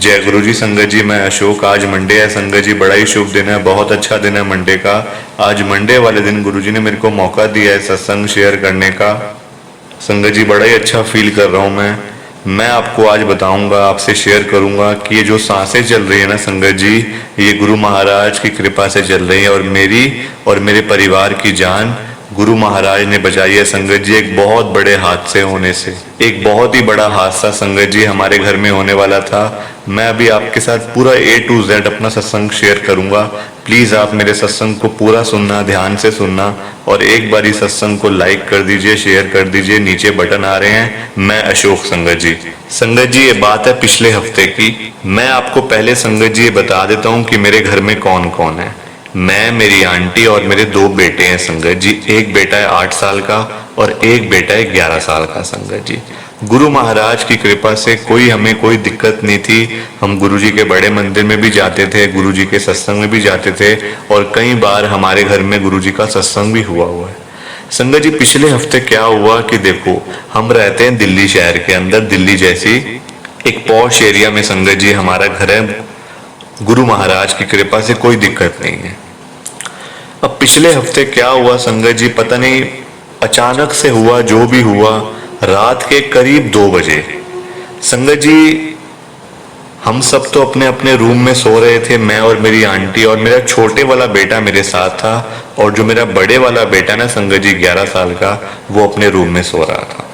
जय गुरु जी। संगत जी, मैं अशोक। आज मंडे है संगत जी, बड़ा ही शुभ दिन है, बहुत अच्छा दिन है मंडे का। आज मंडे वाले दिन गुरु जी ने मेरे को मौका दिया है सत्संग शेयर करने का। संगत जी, बड़ा ही अच्छा फील कर रहा हूँ मैं आपको आज बताऊंगा, आपसे शेयर करूंगा कि ये जो सांसें चल रही है ना संगत जी, ये गुरु महाराज की कृपा से चल रही है और मेरी और मेरे परिवार की जान गुरु महाराज ने बचाई है संगत जी, एक बहुत बड़े हादसे होने से। एक बहुत ही बड़ा हादसा संगत जी हमारे घर में होने वाला था। मैं अभी आपके साथ पूरा A to Z अपना सत्संग शेयर करूंगा। प्लीज आप मेरे सत्संग को पूरा सुनना, ध्यान से सुनना, और एक बार इस सत्संग को लाइक कर दीजिए, शेयर कर दीजिए। नीचे बटन आ रहे हैं। मैं अशोक संगत जी। संगत जी, ये बात है पिछले हफ्ते की। मैं आपको पहले संगत जी ये बता देता हूँ कि मेरे घर में कौन कौन है। मैं, मेरी आंटी और मेरे 2 बेटे हैं संगत जी। एक बेटा है 8 साल का और एक बेटा है 11 साल का संगत जी। गुरु महाराज की कृपा से हमें कोई दिक्कत नहीं थी। हम गुरु जी के बड़े मंदिर में भी जाते थे, गुरु जी के सत्संग में भी जाते थे, और कई बार हमारे घर में गुरु जी का सत्संग भी हुआ है संगत जी। पिछले हफ्ते क्या हुआ कि देखो, हम रहते हैं दिल्ली शहर के अंदर, दिल्ली जैसी एक पॉश एरिया में संगत जी हमारा घर है। गुरु महाराज की कृपा से कोई दिक्कत नहीं है। अब पिछले हफ्ते क्या हुआ संगत जी, पता नहीं अचानक से हुआ, जो भी हुआ। रात के करीब 2 बजे संगत जी, हम सब तो अपने अपने रूम में सो रहे थे, मैं और मेरी आंटी, और मेरा छोटे वाला बेटा मेरे साथ था, और जो मेरा बड़े वाला बेटा ना संगत जी 11 साल का, वो अपने रूम में सो रहा था।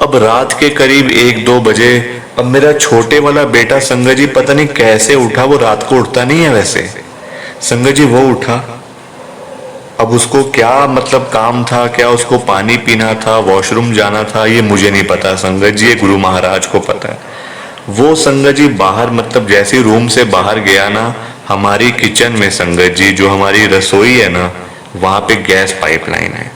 अब रात के करीब 1-2 बजे, अब मेरा छोटे वाला बेटा संगत जी पता नहीं कैसे उठा। वो रात को उठता नहीं है वैसे संगत जी, वो उठा। अब उसको क्या मतलब काम था, क्या उसको पानी पीना था, वॉशरूम जाना था, ये मुझे नहीं पता संगत जी, ये गुरु महाराज को पता है। वो संगत जी बाहर, मतलब जैसे रूम से बाहर गया ना, हमारी किचन में संगत जी, जो हमारी रसोई है ना, वहां पे गैस पाइपलाइन है।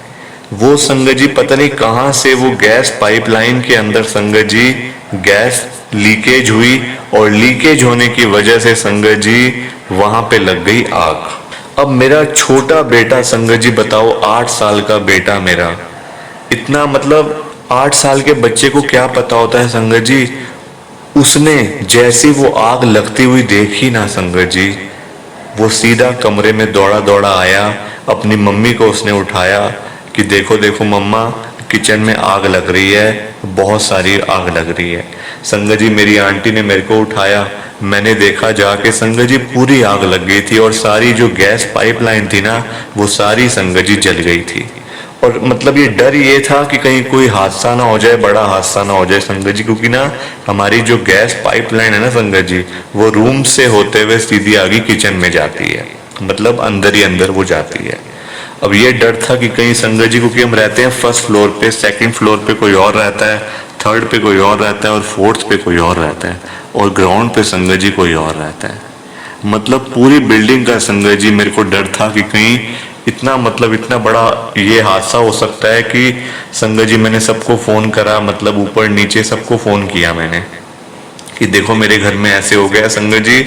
वो संगत जी पता नहीं कहां से वो गैस पाइपलाइन के अंदर संगत जी गैस लीकेज हुई, और लीकेज होने की वजह से संगत जी वहां पे लग गई आग। अब मेरा छोटा बेटा संगत जी बताओ, 8 साल का बेटा मेरा, इतना मतलब 8 साल के बच्चे को क्या पता होता है संगत जी। उसने जैसी वो आग लगती हुई देखी ना संगत जी, वो सीधा कमरे में दौड़ा दौड़ा आया। अपनी मम्मी को उसने उठाया कि देखो देखो मम्मा, किचन में आग लग रही है, बहुत सारी आग लग रही है। संगत जी मेरी आंटी ने मेरे को उठाया, मैंने देखा जाके संगत जी पूरी आग लग गई थी, और सारी जो गैस पाइपलाइन थी ना, वो सारी संगत जी जल गई थी। और मतलब ये डर ये था कि कहीं कोई हादसा ना हो जाए, बड़ा हादसा ना हो जाए संगत जी, क्योंकि ना हमारी जो गैस पाइपलाइन है ना संगत जी, वो रूम से होते हुए सीधी आगे किचन में जाती है, मतलब अंदर ही अंदर वो जाती है। अब ये डर था कि कहीं संगत जी, क्योंकि हम रहते हैं फर्स्ट फ्लोर पे, सेकंड फ्लोर पे कोई और रहता है, थर्ड पे कोई और रहता है, और फोर्थ पे कोई और रहता है, और ग्राउंड पे संगत जी कोई और रहता है। मतलब पूरी बिल्डिंग का संगत जी मेरे को डर था कि कहीं इतना, मतलब इतना बड़ा ये हादसा हो सकता है कि संगत जी मैंने सबको फोन करा, मतलब ऊपर नीचे सबको फोन किया मैंने कि देखो मेरे घर में ऐसे हो गया संगत जी।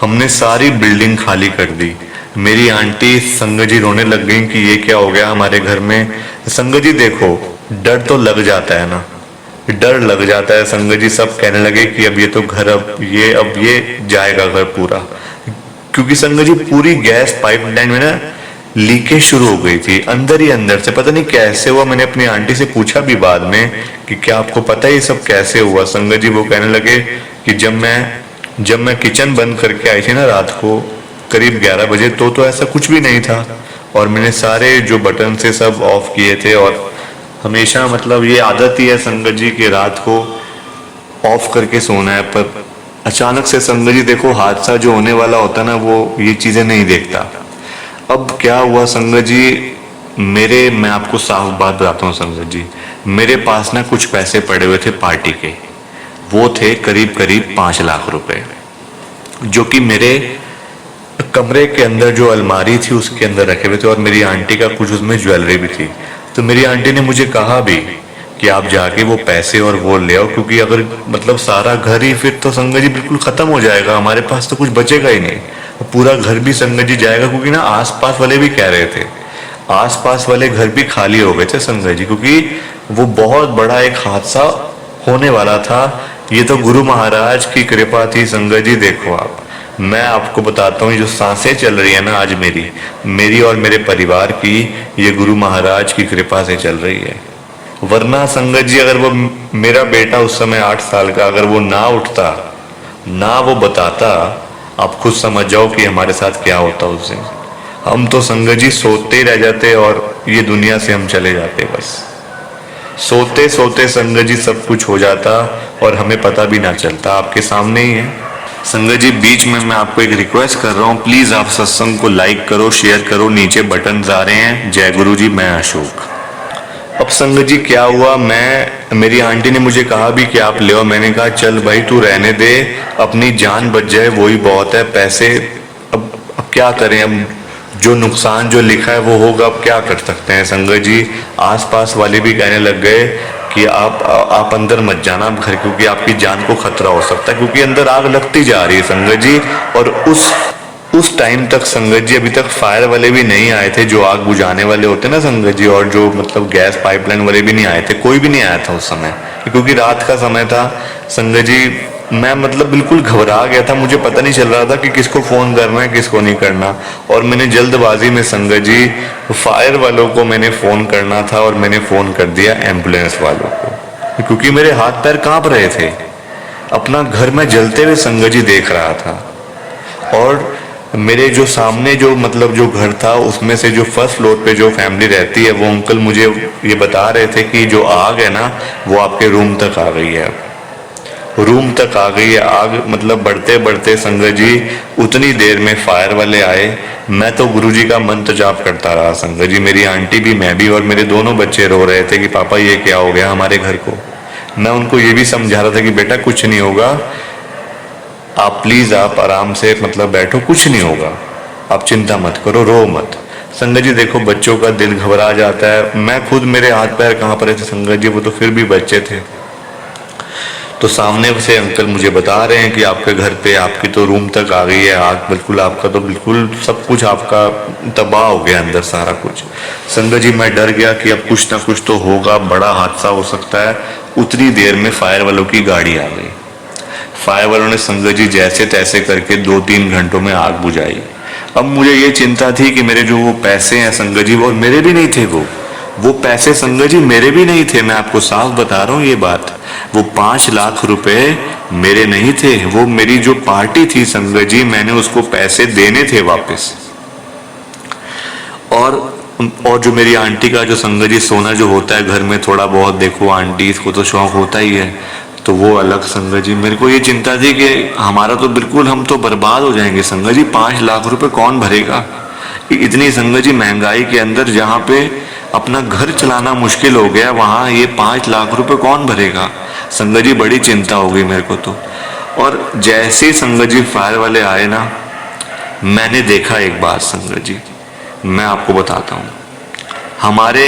हमने सारी बिल्डिंग खाली कर दी। मेरी आंटी संगत जी रोने लग गई कि ये क्या हो गया हमारे घर में। संगत जी देखो, डर तो लग जाता है ना, डर लग जाता है संगत जी। सब कहने लगे कि अब ये तो घर, अब ये जाएगा घर पूरा, क्योंकि संगत जी पूरी गैस पाइपलाइन में ना लीकेज शुरू हो गई थी अंदर ही अंदर से, पता नहीं कैसे हुआ। मैंने अपनी आंटी से पूछा भी बाद में कि क्या आपको पता है ये सब कैसे हुआ संगत जी। वो कहने लगे कि जब मैं किचन बंद करके आई थी ना रात को करीब 11 बजे, तो ऐसा कुछ भी नहीं था, और मैंने सारे जो बटन से सब ऑफ किए थे। और हमेशा मतलब ये आदत ही है संगत जी कि रात को ऑफ करके सोना है, पर अचानक से संगत जी देखो हादसा जो होने वाला होता ना, वो ये चीजें नहीं देखता। अब क्या हुआ संगत जी, मैं आपको साफ बात बताता हूँ संगत जी, मेरे पास ना कुछ पैसे पड़े हुए थे पार्टी के। वो थे करीब करीब 5 लाख रुपए, जो कि मेरे कमरे के अंदर जो अलमारी थी उसके अंदर रखे हुए थे, और मेरी आंटी का कुछ उसमें ज्वेलरी भी थी। तो मेरी आंटी ने मुझे कहा भी कि आप जाके वो पैसे और वो ले आओ, क्योंकि अगर मतलब सारा घर ही फिर तो संगत जी बिल्कुल खत्म हो जाएगा, हमारे पास तो कुछ बचेगा ही नहीं, पूरा घर भी संगत जी जाएगा। क्योंकि ना आसपास वाले भी कह रहे थे, आसपास वाले घर भी खाली हो गए थे संगत जी, क्योंकि वो बहुत बड़ा एक हादसा होने वाला था। ये तो गुरु महाराज की कृपा थी संगत जी। देखो आप, मैं आपको बताता हूँ, जो सांसें चल रही है ना आज मेरी मेरी और मेरे परिवार की, ये गुरु महाराज की कृपा से चल रही है। वरना संगत जी, अगर वो मेरा बेटा उस समय 8 साल का, अगर वो ना उठता, ना वो बताता, आप खुद समझ जाओ कि हमारे साथ क्या होता उस दिन। हम तो संगत जी सोते ही रह जाते और ये दुनिया से हम चले जाते। बस सोते सोते संगत जी सब कुछ हो जाता और हमें पता भी ना चलता। आपके सामने ही है संगत जी। बीच में मैं आपको एक रिक्वेस्ट कर रहा हूँ, प्लीज आप सत्संग को लाइक करो, शेयर करो, नीचे बटन आ रहे हैं। जय गुरु जी, मैं अशोक। अब संगत जी क्या हुआ, मेरी आंटी ने मुझे कहा भी कि आप ले आओ। मैंने कहा चल भाई तू रहने दे, अपनी जान बच जाए वही बहुत है। पैसे अब क्या करें, अब जो नुकसान जो लिखा है वो होगा, अब क्या कर सकते हैं संगत जी। आसपास वाले भी कहने लग गए कि आप अंदर मत जाना आप घर, क्योंकि आपकी जान को खतरा हो सकता है, क्योंकि अंदर आग लगती जा रही है संगत जी। और उस टाइम तक संगत जी अभी तक फायर वाले भी नहीं आए थे, जो आग बुझाने वाले होते ना संगत जी, और जो मतलब गैस पाइपलाइन वाले भी नहीं आए थे, कोई भी नहीं आया था उस समय, क्योंकि रात का समय था संगत जी। मैं मतलब बिल्कुल घबरा गया था, मुझे पता नहीं चल रहा था कि किसको फोन करना है किसको नहीं करना। और मैंने जल्दबाजी में संगत जी फायर वालों को मैंने फोन करना था, और मैंने फोन कर दिया एम्बुलेंस वालों को, क्योंकि मेरे हाथ पैर कांप रहे थे। अपना घर में जलते हुए संगत जी देख रहा था। और मेरे जो सामने जो मतलब जो घर था, उसमें से जो फर्स्ट फ्लोर पे जो फैमिली रहती है, वो अंकल मुझे ये बता रहे थे कि जो आग है ना वो आपके रूम तक आ गई है, रूम तक आ गई है आग। मतलब बढ़ते बढ़ते संगत जी उतनी देर में फायर वाले आए। मैं तो गुरुजी का मंत्र जाप करता रहा संगत जी, मेरी आंटी भी, मैं भी, और मेरे दोनों बच्चे रो रहे थे कि पापा ये क्या हो गया हमारे घर को। मैं उनको ये भी समझा रहा था कि बेटा कुछ नहीं होगा, आप प्लीज आप आराम से मतलब बैठो, कुछ नहीं होगा, आप चिंता मत करो, रो मत। संगत जी देखो बच्चों का दिल घबरा जाता है। मैं खुद, मेरे हाथ पैर कहाँ पर थे संगत जी, वो तो फिर भी बच्चे थे। तो सामने से अंकल मुझे बता रहे हैं कि आपके घर पे, आपकी तो रूम तक आ गई है आग, बिल्कुल आपका तो बिल्कुल सब कुछ आपका तबाह हो गया अंदर सारा कुछ। संगत जी मैं डर गया कि अब कुछ ना कुछ तो होगा, बड़ा हादसा हो सकता है। उतनी देर में फायर वालों की गाड़ी आ गई। फायर वालों ने संगत जी जैसे तैसे करके 2-3 घंटों में आग बुझाई। अब मुझे ये चिंता थी कि मेरे जो वो पैसे हैं संगत जी, वो मेरे भी नहीं थे, वो पैसे संगत जी मेरे भी नहीं थे। मैं आपको साफ बता रहा हूँ ये बात, वो 5 लाख रुपए मेरे नहीं थे, वो मेरी जो पार्टी थी संगत जी, मैंने उसको पैसे देने थे वापस। और जो मेरी आंटी का जो संगत जी सोना जो होता है घर में थोड़ा बहुत, देखो आंटी को तो शौक होता ही है, तो वो अलग संगत जी। मेरे को ये चिंता थी कि हमारा तो बिल्कुल, हम तो बर्बाद हो जाएंगे संगत जी। 5 लाख रुपए कौन भरेगा इतनी संगत जी महंगाई के अंदर, जहाँ पे अपना घर चलाना मुश्किल हो गया, वहां ये 5 लाख रुपए कौन भरेगा संगत जी। बड़ी चिंता हो गई मेरे को तो। और जैसे ही संगत जी फायर वाले आए ना, मैंने देखा एक बात संगत जी, मैं आपको बताता हूँ। हमारे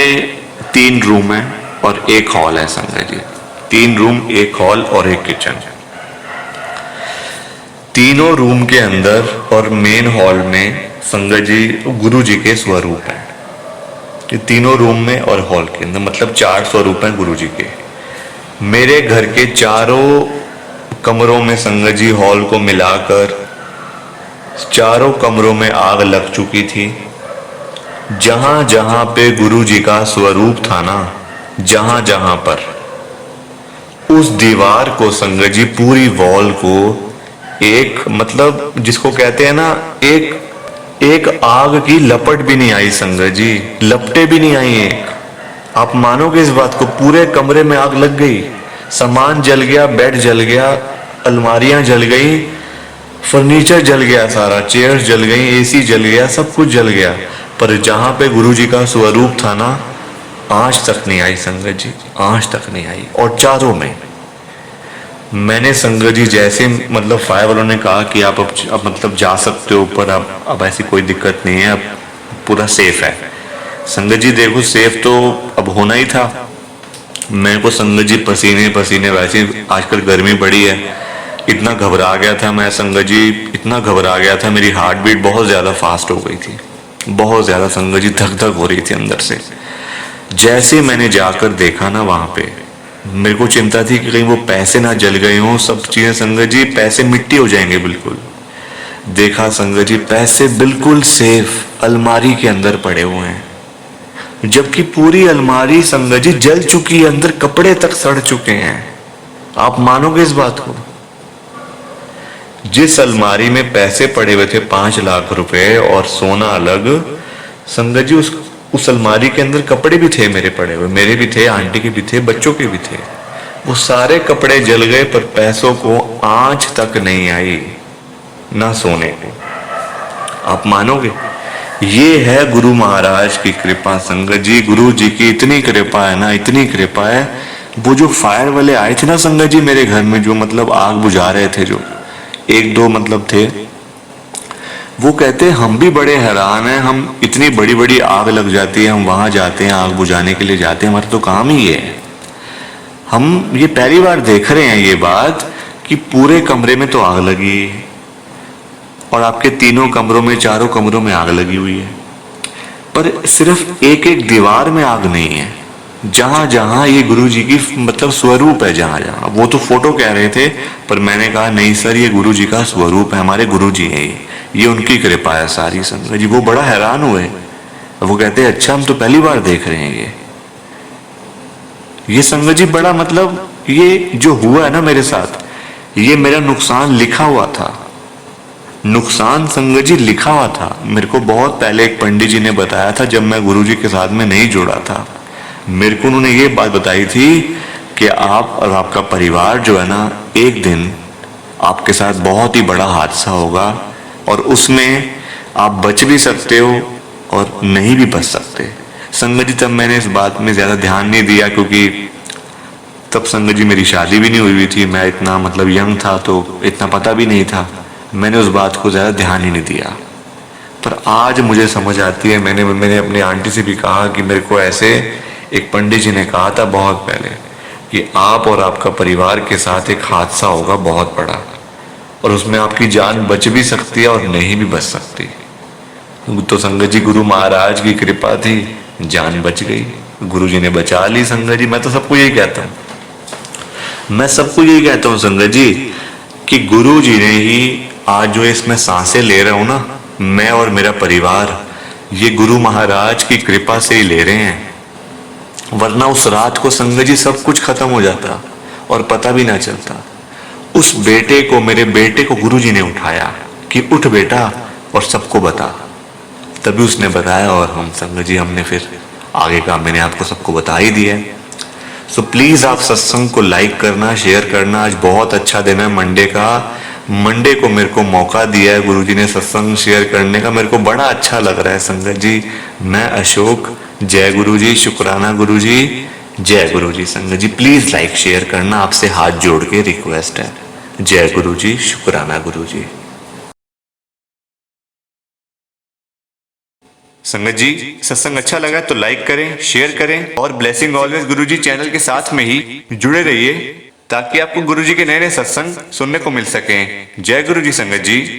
3 रूम है और 1 हॉल है संगत जी, 3 रूम, 1 हॉल और 1 किचन। तीनों रूम के अंदर और मेन हॉल में संगत जी गुरु जी के स्वरूप हैं। ये तीनों रूम में और हॉल के अंदर मतलब 4 स्वरूप हैं गुरु जी के। मेरे घर के चारों कमरों में संगत जी, हॉल को मिलाकर चारों कमरों में आग लग चुकी थी। जहां जहां पे गुरु जी का स्वरूप था ना, जहां जहां पर, उस दीवार को संगत जी, पूरी वॉल को एक मतलब जिसको कहते हैं ना, एक आग की लपट भी नहीं आई संगत जी, लपटे भी नहीं आई एक। आप मानोगे इस बात को, पूरे कमरे में आग लग गई, सामान जल गया, बेड जल गया, अलमारियां जल गई, फर्नीचर जल गया सारा, चेयर्स जल गई, एसी जल गया, सब कुछ जल गया। पर जहां पे गुरु जी का स्वरूप था ना, आंच तक नहीं आई संगत जी, आंच तक नहीं आई। और चारों में मैंने संगत जी जैसे मतलब फायर वालों ने कहा कि आप अब मतलब जा सकते हो ऊपर, अब ऐसी कोई दिक्कत नहीं है, अब पूरा सेफ है। संगत जी देखो सेफ तो अब होना ही था। मेरे को संगत जी पसीने पसीने, वैसे आजकल गर्मी बड़ी है, इतना घबरा गया था मैं संगत जी, इतना घबरा गया था, मेरी हार्ट बीट बहुत ज्यादा फास्ट हो गई थी, बहुत ज्यादा संगत जी, धक धक हो रही थी अंदर से। जैसे मैंने जाकर देखा ना वहां पे, मेरे को चिंता थी कि कहीं वो पैसे ना जल गए हों, सब चीजें संगत जी, पैसे मिट्टी हो जाएंगे बिल्कुल। देखा संगत जी, पैसे बिल्कुल सेफ अलमारी के अंदर पड़े हुए हैं, जबकि पूरी अलमारी संगत जी जल चुकी है, अंदर कपड़े तक सड़ चुके हैं। आप मानोगे इस बात को? जिस अलमारी में पैसे पड़े हुए थे 5 लाख रुपए और सोना अलग, संगत जी उस अलमारी के अंदर कपड़े भी थे मेरे पड़े हुए, मेरे भी थे, आंटी के भी थे, बच्चों के भी थे। वो सारे कपड़े जल गए, पर पैसों को आंच तक नहीं आई, ना सोने को। आप मानोगे? ये है गुरु महाराज की कृपा संगत जी। गुरु जी की इतनी कृपा है ना, इतनी कृपा है। वो जो फायर वाले आए थे ना संगत जी मेरे घर में, जो मतलब आग बुझा रहे थे, जो एक दो मतलब थे, वो कहते हम भी बड़े हैरान हैं, हम इतनी बड़ी बड़ी आग लग जाती है, हम वहां जाते हैं, आग बुझाने के लिए जाते हैं, हमारा तो काम ही ये है। हम ये पहली बार देख रहे हैं ये बात कि पूरे कमरे में तो आग लगी है, और आपके तीनों कमरों में, चारों कमरों में आग लगी हुई है, पर सिर्फ एक एक दीवार में आग नहीं है। जहां जहां ये गुरु जी की मतलब स्वरूप है, जहां जहां, वो तो फोटो कह रहे थे, पर मैंने कहा नहीं सर, ये गुरु जी का स्वरूप है, हमारे गुरु जी है, ये उनकी कृपा है सारी संगत जी। वो बड़ा हैरान हुए, वो कहते हैं अच्छा हम तो पहली बार देख रहे हैं ये संगत जी बड़ा मतलब, ये जो हुआ है ना मेरे साथ, ये मेरा नुकसान लिखा हुआ था, नुकसान संगत जी लिखा हुआ था। मेरे को बहुत पहले एक पंडित जी ने बताया था, जब मैं गुरु जी के साथ में नहीं जुड़ा था। मेरे को उन्होंने ये बात बताई थी कि आप और आपका परिवार जो है ना, एक दिन आपके साथ बहुत ही बड़ा हादसा होगा, और उसमें आप बच भी सकते हो और नहीं भी बच सकते। संगत जी तब मैंने इस बात में ज्यादा ध्यान नहीं दिया, क्योंकि तब संगत जी मेरी शादी भी नहीं हुई थी, मैं इतना मतलब यंग था, तो इतना पता भी नहीं था, मैंने उस बात को ज्यादा ध्यान ही नहीं दिया। पर आज मुझे समझ आती है, मैंने अपनी आंटी से भी कहा कि मेरे को ऐसे एक पंडित जी ने कहा था बहुत पहले कि आप और आपका परिवार के साथ एक हादसा होगा बहुत बड़ा, और उसमें आपकी जान बच भी सकती है और नहीं भी बच सकती। तो संगत जी गुरु महाराज की कृपा थी, जान बच गई, गुरु जी ने बचा ली संगत जी। मैं तो सबको यही कहता हूँ, मैं सबको यही कहता हूँ संगत जी, कि गुरु जी ने ही आज जो इसमें सांसें ले रहा हूं ना, मैं और मेरा परिवार, ये गुरु महाराज की कृपा से ही ले रहे हैं। वरना उस रात को संगत जी सब कुछ खत्म हो जाता और पता भी ना चलता। उस बेटे को, मेरे बेटे को गुरु जी ने उठाया कि उठ बेटा और सबको बता, तभी उसने बताया, और हम संगत जी हमने फिर आगे का मैंने आपको सबको बता ही दिया। सो प्लीज आप सत्संग को लाइक करना, शेयर करना। आज बहुत अच्छा दिन है मंडे का, मंडे को मेरे को मौका दिया है गुरुजी ने सत्संग शेयर करने का, मेरे को बड़ा अच्छा लग रहा है संगत जी। मैं अशोक, जय गुरु जी, शुक्राना गुरु जी, जय गुरु जी। संगत जी प्लीज लाइक शेयर करना, आपसे हाथ जोड़ के रिक्वेस्ट है। जय गुरु जी, शुक्राना गुरु जी। संगत जी सत्संग अच्छा लगा तो लाइक करें, शेयर करें, और ब्लेसिंग ऑलवेज गुरु जी चैनल के साथ में ही जुड़े रहिए, ताकि आपको गुरु जी के नए नए सत्संग सुनने को मिल सके। जय गुरु जी संगत जी।